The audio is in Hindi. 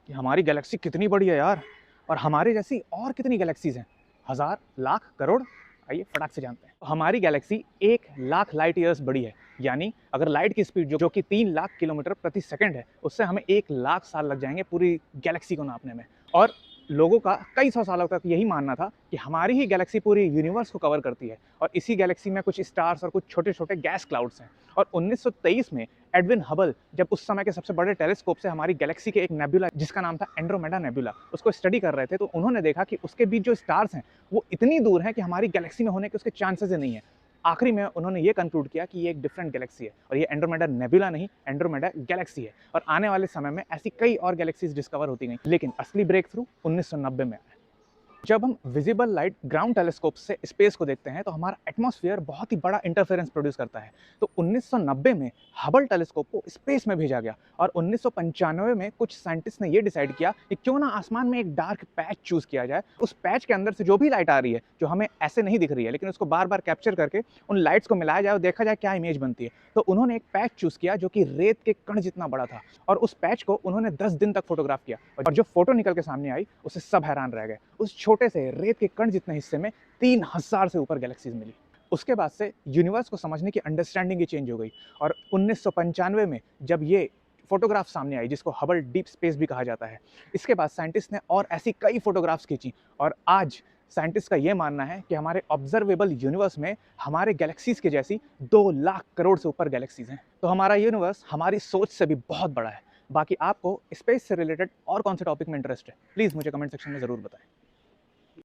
कि हमारी गैलेक्सी कितनी बड़ी है यार, और हमारे जैसी और कितनी गैलेक्सीज हैं, हज़ार, लाख, करोड़। आइए फटाक से जानते हैं। हमारी गैलेक्सी 1 लाख लाइट ईयर्स बड़ी है, यानी अगर लाइट की स्पीड जो कि 3 लाख किलोमीटर प्रति सेकंड है, उससे हमें 1 लाख साल लग जाएंगे पूरी गैलेक्सी को नापने में। और लोगों का कई सौ सालों तक यही मानना था कि हमारी ही गैलेक्सी पूरी यूनिवर्स को कवर करती है, और इसी गैलेक्सी में कुछ स्टार्स और कुछ छोटे छोटे गैस क्लाउड्स हैं। और 1923 में एडविन हबल जब उस समय के सबसे बड़े टेलीस्कोप से हमारी गैलेक्सी के एक नेबुला जिसका नाम था एंड्रोमेडा नेबुला, उसको स्टडी कर रहे थे, तो उन्होंने देखा कि उसके बीच जो स्टार्स हैं वो इतनी दूर हैं कि हमारी गैलेक्सी में होने के उसके चांसेस ही नहीं है। आखिरी में उन्होंने ये कंक्लूड किया कि ये एक डिफरेंट गैलेक्सी है, और ये एंड्रोमेडा नेबुला नहीं, एंड्रोमेडा गैलेक्सी है। और आने वाले समय में ऐसी कई और गैलेक्सीज डिस्कवर होती गई, लेकिन असली ब्रेक थ्रू 1990 में आया। जब हम विजिबल लाइट ग्राउंड टेलीस्कोप से स्पेस को देखते हैं तो हमारा एटमॉस्फेयर बहुत ही बड़ा इंटरफेरेंस प्रोड्यूस करता है। तो 1990 में हबल टेलीस्कोप को स्पेस में भेजा गया, और 1995 में कुछ साइंटिस्ट ने यह डिसाइड किया कि क्यों ना आसमान में एक डार्क पैच चूज किया जाए। उस पैच के अंदर से जो भी लाइट आ रही है, जो हमें ऐसे नहीं दिख रही है, लेकिन उसको बार बार कैप्चर करके उन लाइट्स को मिलाया जाए और देखा जाए क्या इमेज बनती है। तो उन्होंने एक पैच चूज किया जो कि रेत के कण जितना बड़ा था, और उस पैच को उन्होंने 10 दिन तक फोटोग्राफ किया, और जो फोटो निकल के सामने आई उससे सब हैरान रह गए। उस छोटे से रेत के कण जितने हिस्से में 3000 से ऊपर गैलेक्सीज मिली। उसके बाद से यूनिवर्स को समझने की अंडरस्टैंडिंग ही चेंज हो गई, और 1995 में जब ये फोटोग्राफ सामने आई, जिसको हबल डीप स्पेस भी कहा जाता है, इसके बाद साइंटिस्ट ने और ऐसी कई फोटोग्राफ्स खींची, और आज साइंटिस्ट का यह मानना है कि हमारे ऑब्जर्वेबल यूनिवर्स में हमारे गैलेक्सीज के जैसी 2 लाख करोड़ से ऊपर गैलेक्सीज हैं। तो हमारा यूनिवर्स हमारी सोच से भी बहुत बड़ा है। बाकी आपको स्पेस से रिलेटेड और कौन से टॉपिक में इंटरेस्ट है, प्लीज़ मुझे कमेंट सेक्शन में ज़रूर बताएं।